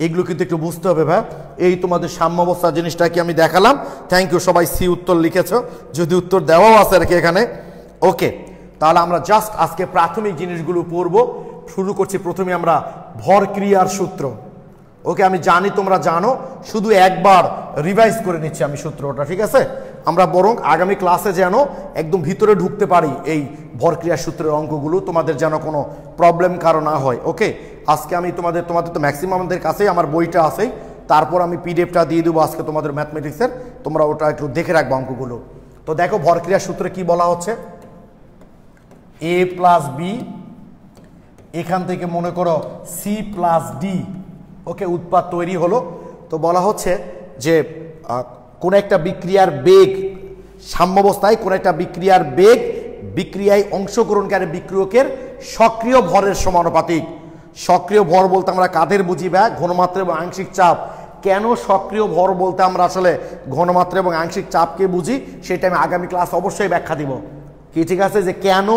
এগুলো কিন্তু একটু বুঝতে হবে ভাই। এই তোমাদের সাম্যাবস্থা জিনিসটা কি আমি দেখালাম, থ্যাংক ইউ, সবাই সি উত্তর লিখেছো, যদি উত্তর দেওয়াও আছে আর কি এখানে। ওকে, তাহলে আমরা জাস্ট আজকে প্রাথমিক জিনিসগুলো পড়বো। শুরু করছি প্রথমে আমরা ভর ক্রিয়ার সূত্র। ওকে, আমি জানি তোমরা জানো, শুধু একবার রিভাইজ করে নিচ্ছি আমি সূত্রটা, ঠিক আছে? আমরা বরং আগামী ক্লাসে যেন একদম ভিতরে ঢুকতে পারি এই ভর ক্রিয়ার সূত্রের অঙ্কগুলো, তোমাদের যেন কোনো প্রবলেম কারো না হয়। ওকে, আজকে আমি তোমাদের তো ম্যাক্সিমামদের কাছেই আমার বইটা আছেই, তারপর আমি পিডিএফটা দিয়ে দেবো আজকে তোমাদের ম্যাথমেটিক্সের, তোমরা ওটা একটু দেখে রাখবো অঙ্কগুলো। তো দেখো ভর ক্রিয়ার সূত্রে কি বলা হচ্ছে, এ প্লাস বি, এখান থেকে মনে করো সি প্লাস ডি, ওকে, উৎপাদ তৈরি হলো। তো বলা হচ্ছে যে কোন একটা বিক্রিয়ার বেগ সাম্যাবস্থায়, কোন একটা বিক্রিয়ার বেগ বিক্রিয়ায় অংশগ্রহণকারী বিক্রিয়কের সক্রিয় ভরের সমানুপাতিক। সক্রিয় ভর বলতে আমরা কাদের বুঝি বা ঘনমাত্রা এবং আংশিক চাপ। কেন সক্রিয় ভর বলতে আমরা আসলে ঘনমাত্রা এবং আংশিক চাপকে বুঝি, সেটা আমি আগামী ক্লাস অবশ্যই ব্যাখ্যা দিব। কি ঠিক আছে, যে কেন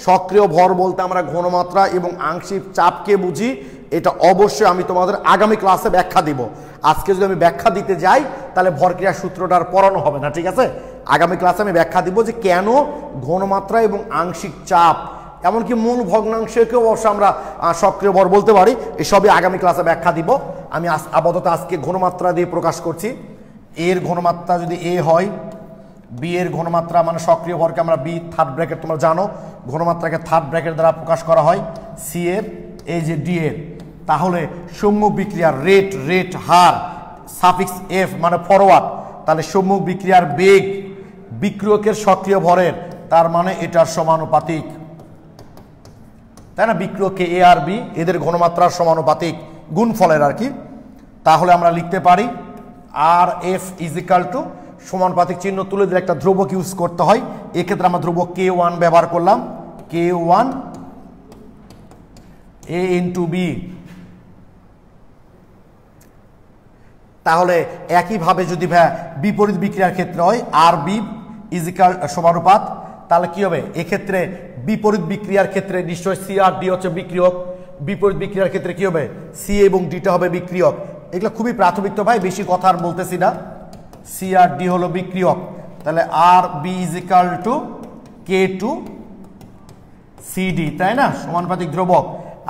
সক্রিয় ভর বলতে আমরা ঘনমাত্রা এবং আংশিক চাপকে বুঝি, এটা অবশ্যই আমি তোমাদের আগামী ক্লাসে ব্যাখ্যা দিব। আজকে যদি আমি ব্যাখ্যা দিতে যাই তাহলে ভরক্রিয়ার সূত্রটা আর পড়ানো হবে না, ঠিক আছে? আগামী ক্লাসে আমি ব্যাখ্যা দিব যে কেন ঘনমাত্রা এবং আংশিক চাপ, এমনকি মূল ভগ্নাংশকেও অবশ্য আমরা সক্রিয় ভর বলতে পারি, এসবই আগামী ক্লাসে ব্যাখ্যা দিব। আমি আপাতত আজকে ঘনমাত্রা দিয়ে প্রকাশ করছি। এর ঘনমাত্রা যদি এ হয়, বি এর ঘনমাত্রা মানে সক্রিয় ভরকে আমরা বি থার্ড ব্র্যাকেট, তোমরা জানো ঘনমাত্রাকে থার্ড ব্র্যাকেট দ্বারা প্রকাশ করা হয়, সি এর, এই যে ডি এর, তাহলে সম্মুখ বিক্রিয়ার রেট হার সাফিক্স এফ মানে ফরওয়ার্ড, তাহলে সম্মুখ বিক্রিয়ার বেগ বিক্রিয়কের সক্রিয় ভরের, তার মানে এটার সমানুপাতিক, তাই না? বিক্রিয়কে এ আর বি এদের ঘনমাত্রার সমানুপাতিক, গুণফলের আর কি। তাহলে আমরা লিখতে পারি আর এফ ইজ ইকাল টু, সমানুপাতিক চিহ্ন তুলে দিলে একটা ধ্রুবক ইউজ করতে হয়, এক্ষেত্রে আমরা ধ্রুবক কে ওয়ান ব্যবহার করলাম, কে ওয়ান এ ইন্টু বি। তাহলে একইভাবে যদি বিপরীত বিক্রিয়ার ক্ষেত্রে হয় আর বি ইজিক্যাল সমানুপাত, তাহলে কি হবে এক্ষেত্রে বিপরীত বিক্রিয়ার ক্ষেত্রে নিশ্চয় সি আর ডি হচ্ছে বিক্রিয়ক, বিপরীত বিক্রিয়ার ক্ষেত্রে কি হবে সি এবং ডিটা হবে বিক্রিয়ক। এগুলো খুবই প্রাথমিক তো ভাই, বেশি কথা আর বলতেছি না। সি আর ডি হলো বিক্রিয়ক, তাহলে আর B is equal two K two CD, তাই না? সমানুপাতিক ধ্রুবক।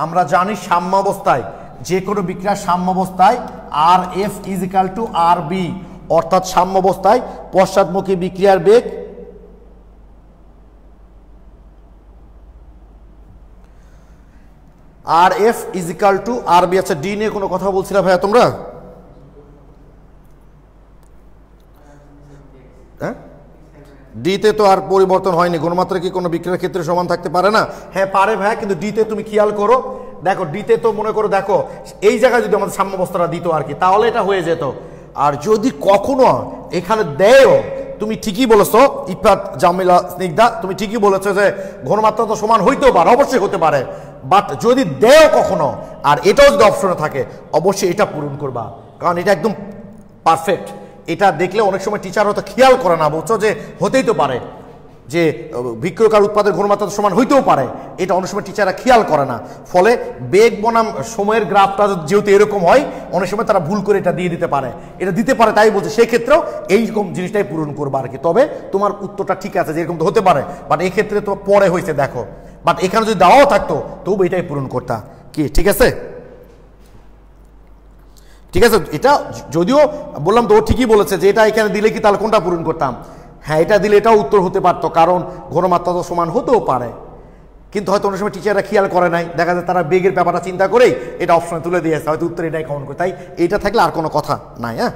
আমরা জানি সাম্যাবস্থায়, যে কোনো বিক্রিয়ার সাম্যাবস্থায় R f is equal to R b, অর্থাৎ সাম্যাবস্থায় পশ্চাৎমুখী বিক্রিয়ার বেগ R f is equal to R b. আচ্ছা, ডি নিয়ে কোনো কথা বলছিলাম ভাইয়া তোমরা? হ্যাঁ, ডিতে তো আর পরিবর্তন হয়নি, ঘনমাত্রা কি কোনো বিক্রিয়ার ক্ষেত্রে সমান থাকতে পারে না? হ্যাঁ পারে ভাই, কিন্তু ডিতে তুমি খেয়াল করো, দেখো ডিতে তো মনে করো, দেখো এই জায়গায় যদি আমাদের সাম্যাবস্থাটা দিত আর কি, তাহলে এটা হয়ে যেত। আর যদি কখনো এখানে দেয়ও, তুমি ঠিকই বলেছো ইফাত জামিলা স্নিগ্ধা, তুমি ঠিকই বলেছো যে ঘনমাত্রা তো সমান হইতেও পারে, অবশ্যই হতে পারে, বাট যদি দেও কখনো আর এটাও যদি অপশনে থাকে, অবশ্যই এটা পূরণ করবা, কারণ এটা একদম পারফেক্ট। এটা দেখলে অনেক সময় টিচার হয়তো খেয়াল করে না, বুঝছো, যে হতেই তো পারে যে বিক্রিয়ক উৎপাদের ঘনমাত্রা সমান হইতেও পারে, এটা অনেক সময় টিচাররা খেয়াল করে না। ফলে বেগ বনাম সময়ের গ্রাফটা যেহেতু এরকম হয়, অনেক সময় তারা ভুল করে এটা দিয়ে দিতে পারে, এটা দিতে পারে, তাই বলছে সেক্ষেত্রেও এইরকম জিনিসটাই পূরণ করবো আর কি। তবে তোমার উত্তরটা ঠিক আছে, যেরকম তো হতে পারে, বাট এই ক্ষেত্রে তো পরে হয়েছে দেখো, বাট এখানে যদি দেওয়াও থাকতো তবু এটাই পূরণ করতা কি, ঠিক আছে? ঠিক আছে, এটা যদিও বললাম তো ও ঠিকই বলেছে যে এটা এখানে দিলে কি তাহলে কোনটা পূরণ করতাম, হ্যাঁ এটা দিলে এটাও উত্তর হতে পারতো, কারণ ঘনমাত্রা তো সমান হতেও পারে, কিন্তু হয়তো অনেক সময় টিচাররা খেয়াল করে নাই, দেখা যায় তারা বেগের ব্যাপারটা চিন্তা করেই এটা অপশনে তুলে দিয়েছে, হয়তো উত্তর এটাই কাউন্ট করে, তাই এইটা থাকলে আর কোনো কথা নাই। হ্যাঁ,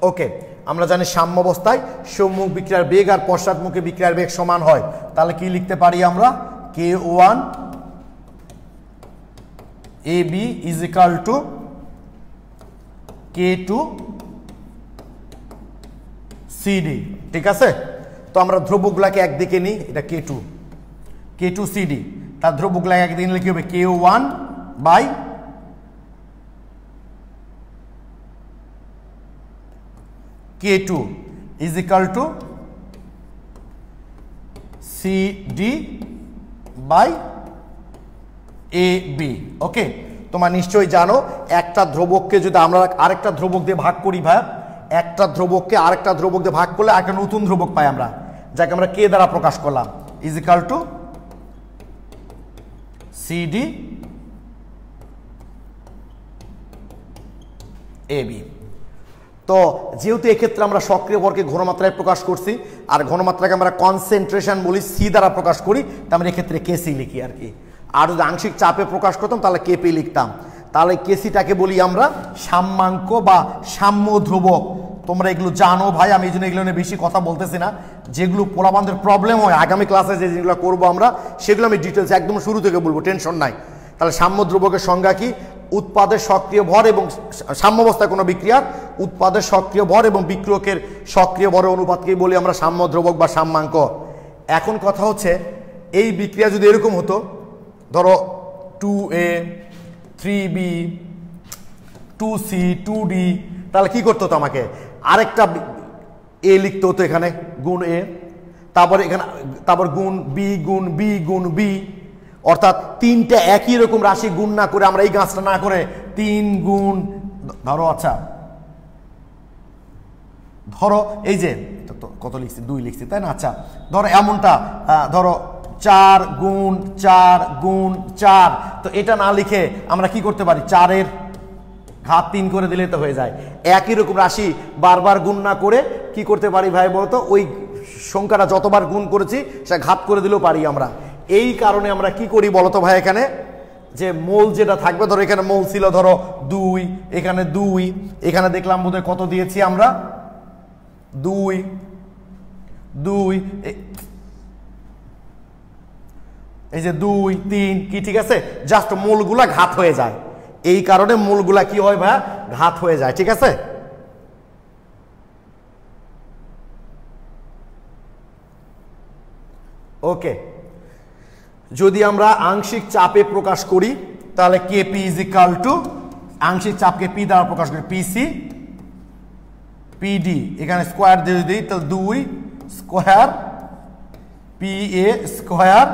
ওকে, আমরা জানি সাম্যাবস্থায় সম্মুখ বিক্রিয়ার বেগ আর পশ্চাৎমুখী বিক্রিয়ার বেগ সমান হয়, তাহলে কি লিখতে পারি আমরা, K one A B is equal to K two CD. ঠিক আছে, তো আমরা ধ্রুবকগুলাকে একদিকে নিই, এটা কে টু সিডি, তার ধ্রুবকগুলাকে একদিকে নিলে কি হবে কেও one by K two is equal to CD by A B. Okay, তোমরা নিশ্চয়ই জানো একটা ধ্রুবককে যদি আমরা আরেকটা ধ্রুবক দিয়ে ভাগ করি ভাই, একটা ধ্রুবককে আরেকটা ধ্রুবক দিয়ে ভাগ করলে একটা নতুন ধ্রুবক পাই আমরা, যাকে আমরা কে দ্বারা প্রকাশ করলাম, is equal to CD A B. তো যেহেতু এক্ষেত্রে আমরা সক্রিয় ভরকে ঘনমাত্রায় প্রকাশ করছি, আর ঘনমাত্রাকে আমরা কনসেন্ট্রেশন বলি, সি দ্বারা প্রকাশ করি, তা আমরা এক্ষেত্রে কেসি লিখি আর কি। আর যদি আংশিক চাপে প্রকাশ করতাম তাহলে কেপি লিখতাম। তাহলে কেসিটাকে বলি আমরা সাম্যাঙ্ক বা সাম্য ধ্রুবক। তোমরা এগুলো জানো ভাই, আমি এই জন্য এগুলো নিয়ে বেশি কথা বলতেছি না। যেগুলো পোলাপানদের প্রবলেম হয় আগামী ক্লাসে যে যেগুলো করবো আমরা, সেগুলো আমি ডিটেলস একদম শুরু থেকে বলবো, টেনশন নাই। তাহলে সাম্য ধ্রুবকের সংজ্ঞা কি? উৎপাদের সক্রিয় ভর এবং সাম্যাবস্থায় কোনো বিক্রিয়ার উৎপাদের সক্রিয় ভর এবং বিক্রিয়কের সক্রিয় ভরের অনুপাতকেই বলি আমরা সাম্য ধ্রুবক বা সাম্যাঙ্ক। এখন কথা হচ্ছে, এই বিক্রিয়া যদি এরকম হতো, ধরো 2a 3b 2c 2d, তাহলে কি করতে হতো? আমাকে আরেকটা এ লিখতে হতো এখানে, গুণ এ, তারপর গুণ বি গুণ বি গুণ বি, অর্থাৎ তিনটা একই রকম রাশি গুণ না করে আমরা এই গাছটা না করে 3 গুণ, ধরো আচ্ছা ধরো এই যে কত লিখছি, 2 লিখছি তাই না? আচ্ছা ধরো এমনটা, ধরো 4 গুণ 4 গুণ 4, তো এটা না লিখে আমরা কি করতে পারি, 4-এর ঘাত 3 করে দিলে তো হয়ে যায়। একই রকম রাশি বারবার গুণ না করে কি করতে পারি ভাই বলতো, ওই সংখ্যাটা যতবার গুণ করেছি সেটা ঘাত করে দিলেও পারি আমরা। এই কারণে আমরা কি করি বলতো ভাই, এখানে যে মোল যেটা থাকবে, ধরো এখানে মোল ছিল ধরো 2, এখানে 2, এখানে দেখলাম বোধহয় কত দিয়েছি আমরা, 2 এই যে 2 3 কি, ঠিক আছে, জাস্ট মোলগুলা ঘাত হয়ে যায়। এই কারণে মোলগুলা কি হয় ভাই, ঘাত হয়ে যায়। ঠিক আছে, ওকে। যদি আমরা আংশিক চাপে প্রকাশ করি তাহলে কেপি ইজ ইকাল টু, আংশিক চাপকে পি দ্বারা প্রকাশ করি, পিসি পিডি, এখানে স্কোয়ার দিয়ে দিই তাহলে 2 square P A square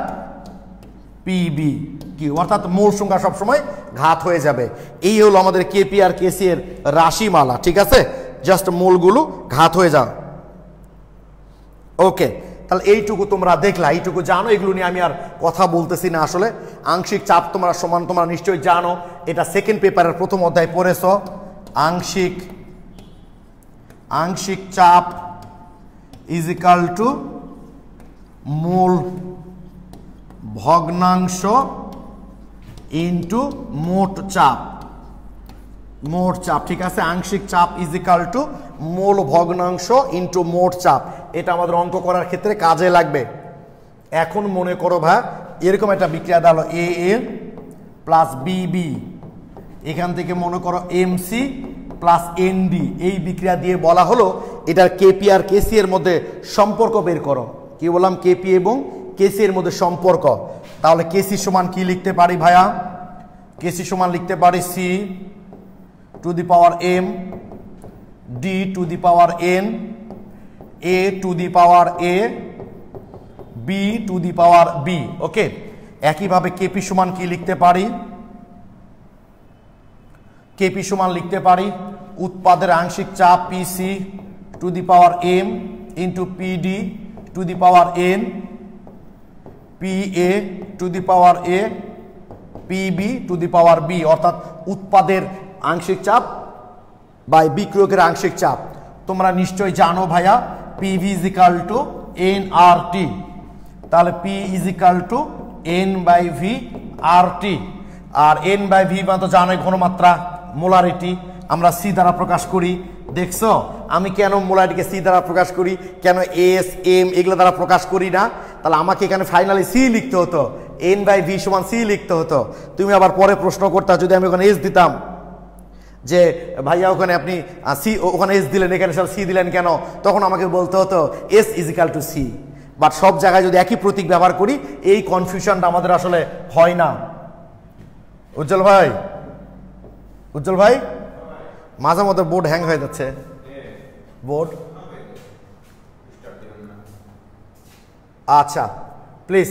PB কি, অর্থাৎ মূল সংখ্যা সবসময় ঘাত হয়ে যাবে। এই হলো আমাদের কেপি আর কেসি এর রাশিমালা। ঠিক আছে, জাস্ট মূলগুলো ঘাত হয়ে যাও। ওকে, তাহলে এইটুকু তোমরা দেখলা, এইটুকু জানো, এগুলো নিয়ে আমি আর কথা বলতেছি না। আসলে আংশিক চাপ তোমরা তোমরা নিশ্চয়ই জানো, এটা সেকেন্ড পেপারের প্রথম অধ্যায় পড়েছ। আংশিক চাপ ইজ ইকাল টু মূল ভগ্নাংশ ইন্টু মোট চাপ। ঠিক আছে, আংশিক চাপ ইজ ইকাল টু মূল ভগ্নাংশ ইন্টু মোট চাপ। এটা আমাদের অঙ্ক করার ক্ষেত্রে কাজে লাগবে। এখন মনে করো ভাই, এরকম একটা বিক্রিয়া দাঁড়ালো এ এ প্লাস বিবি, এখান থেকে মনে করো এমসি প্লাস এনডি, এই বিক্রিয়া দিয়ে বলা হলো এটার কেপি আর কেসি এর মধ্যে সম্পর্ক বের করো। কি বললাম, কেপি এবং কেসি এর মধ্যে সম্পর্ক। তাহলে কেসি সমান কি লিখতে পারি ভাইয়া, কেসি সমান লিখতে পারি C to the power M D to the power N A to the power A B to the power B. Okay, একইভাবে কেপি সমান কি লিখতে পারি, কেপি সমান লিখতে পারি উৎপাদের আংশিক চাপ PC to the power M into PD to the power N P A to the power A PB to the power B, অর্থাৎ উৎপাদের আংশিক চাপ বাই বিক্রিয়কের আংশিক চাপ। তোমরা নিশ্চয়ই জানো ভাইয়া, PV is equal to N R T. তাহলে P is equal to N by V R T, আর এন বাই ভি মানে তো জানোই ঘনমাত্রা, মোলারিটি আমরা সি দ্বারা প্রকাশ করি। দেখছো আমি কেন মোলারিটিকে সি দ্বারা প্রকাশ করি, কেন এস এম এগুলো দ্বারা প্রকাশ করি না? তাহলে আমাকে এখানে ফাইনালি সি লিখতে হতো, n/v সমান c লিখতে হতো। তুমি আবার পরে প্রশ্ন করতে যদি আমি ওখানে s দিতাম যে ভাইয়া ওখানে আপনি সি ওখানে এস দিলেন এখানে সব সি দিলেন কেন, তখন আমাকে বলতে হতো S is equal to C. But সব জায়গায় যদি একই প্রতীক ব্যবহার করি এই কনফিউশনটা আমাদের আসলে হয় না। উজ্জ্বল ভাই, উজ্জ্বল ভাই মাঝে মধ্যে বোর্ড হ্যাং হয়ে যাচ্ছে। বোর্ড আচ্ছা প্লিজ,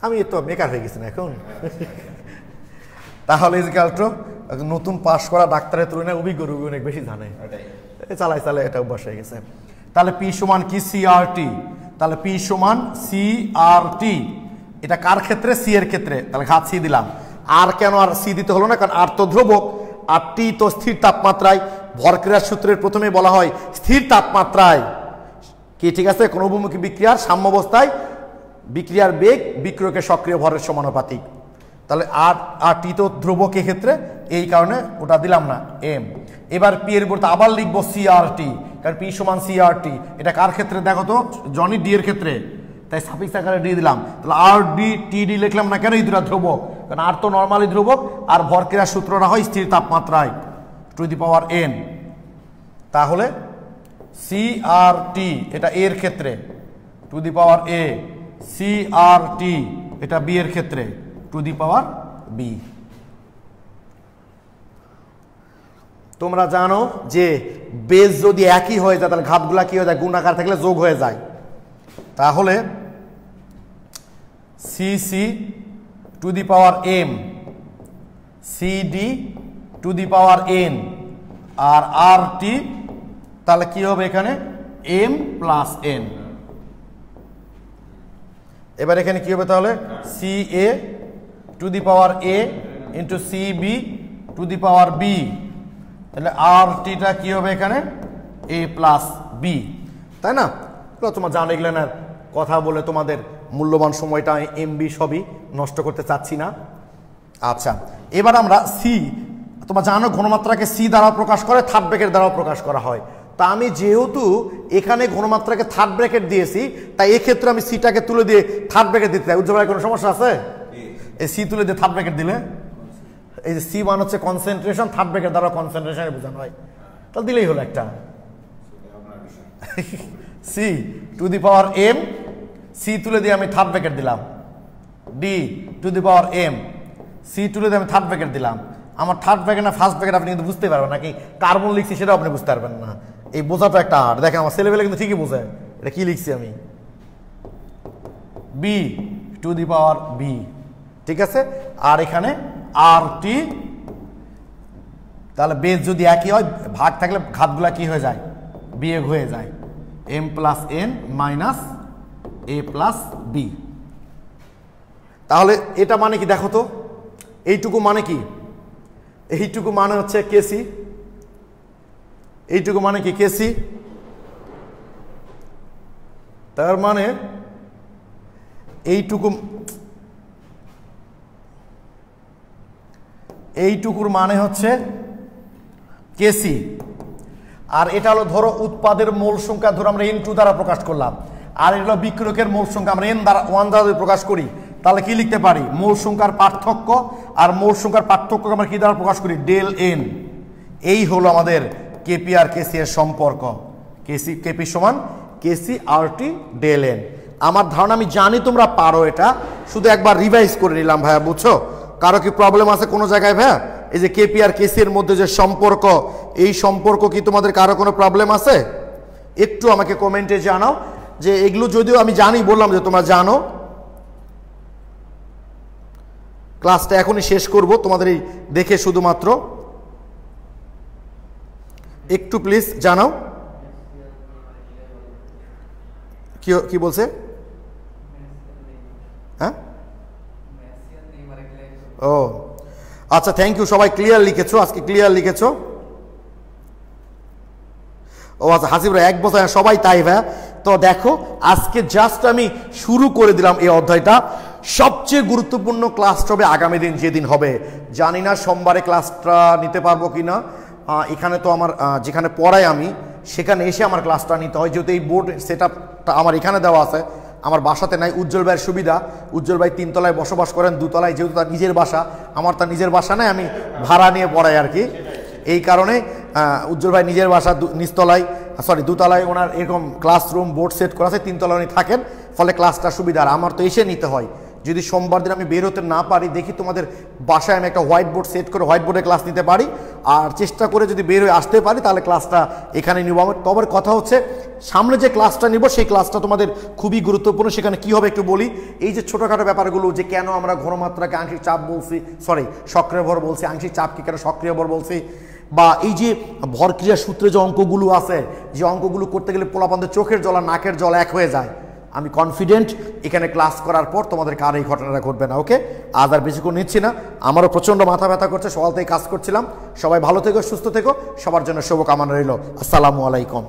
আমি তো বেকার হয়ে গেছি না এখন। তাহলে ইজিক্যাল টু নতুন পাশ করা ডাক্তারের তুলনায় অভিজ্ঞ রোগী অনেক বেশি জানে, চালাই চালাই এটা অভ্যাস হয়ে গেছে। তাহলে পি সমান কি সিআরটি, তাহলে পি সমান সিআরটি, এটা কার ক্ষেত্রে সি এর ক্ষেত্রে, তাহলে ঘাত সি দিলাম। আর কেন আর সি দিতে হলো না, কারণ আর তো ধ্রুবক আর টি তো স্থির তাপমাত্রায়, ভরক্রিয়ার সূত্রের প্রথমে বলা হয় স্থির তাপমাত্রায় কি, ঠিক আছে, কোন অভিমুখী বিক্রিয়ার সাম্যাবস্থায় বিক্রিয়ার বেগ বিক্রিয়কের সক্রিয় ভরের সমানুপাতিক। তাহলে আর টি তো ধ্রুবক ক্ষেত্রে, এই কারণে ওটা দিলাম না এম। এবার পি এর পরিবর্তে আবার লিখবো সিআরটি, কারণ পি সমান সিআরটি, এটা কার ক্ষেত্রে দেখো তো, জনি ডি এর ক্ষেত্রে, তাই সাফিক্স আকারে ডি দিলাম। তাহলে আর ডি টি ডি লিখলাম না কেন, এই দুটা ধ্রুবক, কারণ আর তো নর্মালি ধ্রুবক আর ভরক্রিয়ার সূত্রটা হয় স্থির তাপমাত্রায় টু দি পাওয়ার এন। তাহলে সিআরটি এটা এর ক্ষেত্রে two the power A, CRT এটা বি এর ক্ষেত্রে টু দি পাওয়ার বি। তোমরা জানো যে বেস যদি একই হয়ে যায় তাহলে ঘাতগুলা কি হয়ে যায়, গুণাকার থাকলে যোগ হয়ে যায়। তাহলে C C to the power M, C D to the power N, আর আর টি তাহলে কি হবে এখানে এম প্লাস এন। এবার এখানে কি হবে তাহলে C A to the power A into C B to the power B, তাহলে আর টিটা কি হবে এখানে এ প্লাস বি, তাই না? তোমার জানো এগুলো না, কথা বলে তোমাদের মূল্যবান সময়টা এমবি সবই নষ্ট করতে চাচ্ছি না। আচ্ছা এবার আমরা সি, তোমরা জানো ঘনমাত্রাকে সি দ্বারা প্রকাশ করে, থার্ড ব্র্যাকেট দ্বারাও প্রকাশ করা হয়। তা আমি যেহেতু এখানে ঘনমাত্রাকে থার্ড ব্র্যাকেট দিয়েছি, তাই এক্ষেত্রে আমি সিটাকে তুলে দিয়ে থার্ড ব্র্যাকেট দিতে চাই। উজ্জ্বল ভাই কোনো সমস্যা আছে? এই সি তুলে দিয়ে থার্ড ব্র্যাকেট দিলে, এই যে সি মান হচ্ছে কনসেন্ট্রেশন, থার্ড ব্র্যাকেট দ্বারা কনসেন্ট্রেশনে বোঝানো হয়, তাহলে দিলেই হলো একটা C to the power M, C তুলে দিয়ে আমি থার্ড ব্র্যাকেট দিলাম, D to the power M, C তুলে দিয়ে আমি থার্ড ব্র্যাকেট দিলাম। আমার থার্ড ব্র্যাকেট না ফার্স্ট ব্র্যাকেট আপনি কিন্তু বুঝতে পারবেন, নাকি কার্বন লিখছি সেটাও আপনি বুঝতে পারবেন না। এই বোঝাটা একটা আর্ট, দেখেন আমার ছেলেবেলে কিন্তু ঠিকই বোঝে এটা কি লিখছি আমি, B to the power B, ঠিক আছে। আর এখানে আর টি, তাহলে বেস যদি একই হয় ভাগ থাকলে ঘাতগুলা কি হয়ে যায়, বিয়োগ হয়ে যায়, এম প্লাস এন মাইনাস এ প্লাস বি। তাহলে এটা মানে কি দেখো তো, এইটুকু মানে কি, এইটুকু মানে হচ্ছে কেসি, এইটুকু মানে কি কেসি, তার মানে এইটুকুর মানে হচ্ছে কেসি। আর এটা হলো ধরো উৎপাদের মোল সংখ্যা, ধরো আমরা n2 দ্বারা প্রকাশ করলাম, আর এটা হলো বিক্রিয়কের মোল সংখ্যা আমরা n দ্বারা 1 দ্বারা যদি প্রকাশ করি, তাহলে কি লিখতে পারি, মোল সংখ্যার পার্থক্য, আর মোল সংখ্যার পার্থক্যকে আমরা কি দ্বারা প্রকাশ করি, ডেল এন। এই হলো আমাদের কেপি আর কেসি এর সম্পর্ক, কেসি কেপি সমান কেসি আর টি ডেল এন। আমার ধারণা, আমি জানি তোমরা পারো এটা, শুধু একবার রিভাইজ করে নিলাম ভাইয়া, বুঝছো? কারো কি প্রবলেম আছে কোনো জায়গায় ভাইয়া? এই যে কেপি আর কেসি এর মধ্যে যে সম্পর্ক, এই সম্পর্ক কি তোমাদের কারো কোনো প্রবলেম আছে? একটু আমাকে কমেন্টে জানাও যে এগুলো, যদিও আমি জানি, বললাম যে তোমরা জানো। ক্লাসটা এখনই শেষ করব তোমাদের এই দেখে, শুধুমাত্র একটু প্লিজ জানাও। কি বলছে? হ্যাঁ, ও আচ্ছা, থ্যাংক ইউ, সবাই ক্লিয়ার লিখেছো, আজকে ক্লিয়ার লিখেছো। ও আচ্ছা, হাসিবরা 1 বছর, সবাই তাই ভাইয়া। তো দেখো আজকে জাস্ট আমি শুরু করে দিলাম এই অধ্যায়টা। সবচেয়ে গুরুত্বপূর্ণ ক্লাসটা হবে আগামী দিন, যেদিন হবে জানি না সোমবারে ক্লাসটা নিতে পারবো কিনা। এখানে তো আমার যেখানে পড়াই আমি, সেখানে এসে আমার ক্লাসটা নিতে হয়, যেহেতু এই বোর্ড সেট আপটা আমার এখানে দেওয়া আছে, আমার বাসাতে নাই। উজ্জ্বল ভাইয়ের সুবিধা, উজ্জ্বল ভাই 3 তলায় বসবাস করেন, 2 তলায়, যেহেতু তার নিজের বাসা, আমার তার নিজের বাসা নাই, আমি ভাড়া নিয়ে পড়াই আর কি। এই কারণে উজ্জ্বল ভাই নিজের বাসা নিচতলায়, সরি 2 তলায় ওনার এরকম ক্লাসরুম বোর্ড সেট করা আছে, 3 তলায় উনি থাকেন, ফলে ক্লাসটা সুবিধা। আর আমার তো এসে নিতে হয়, যদি সোমবার দিন আমি বের হতে না পারি, দেখি তোমাদের বাসায় আমি একটা হোয়াইট বোর্ড সেট করে হোয়াইট বোর্ডে ক্লাস নিতে পারি, আর চেষ্টা করে যদি বের হয়ে আসতে পারি তাহলে ক্লাসটা এখানে নিব। আমার তবে কথা হচ্ছে সামনে যে ক্লাসটা নিব সেই ক্লাসটা তোমাদের খুবই গুরুত্বপূর্ণ। সেখানে কি হবে একটু বলি। এই যে ছোটোখাটো ব্যাপারগুলো, যে কেন আমরা ঘনমাত্রাকে আংশিক চাপ বলছি, সরি সক্রিয় ভর বলছি, আংশিক চাপকে কেন সক্রিয় ভর বলছি, বা এই যে ভরক্রিয়া সূত্রে যে অঙ্কগুলো আছে, যে অঙ্কগুলো করতে গেলে পোলাপানদের চোখের জল আর নাকের জল এক হয়ে যায়, আমি কনফিডেন্ট এখানে ক্লাস করার পর তোমাদেরকে আর এই ঘটনাটা ঘটবে না। ওকে, আজ আর বেশিক্ষণ নিচ্ছি না, আমারও প্রচণ্ড মাথা ব্যথা করছে, সকাল থেকে কাজ করছিলাম। সবাই ভালো থেকো, সুস্থ থেকো, সবার জন্য শুভকামনা রইল। আসসালামু আলাইকুম।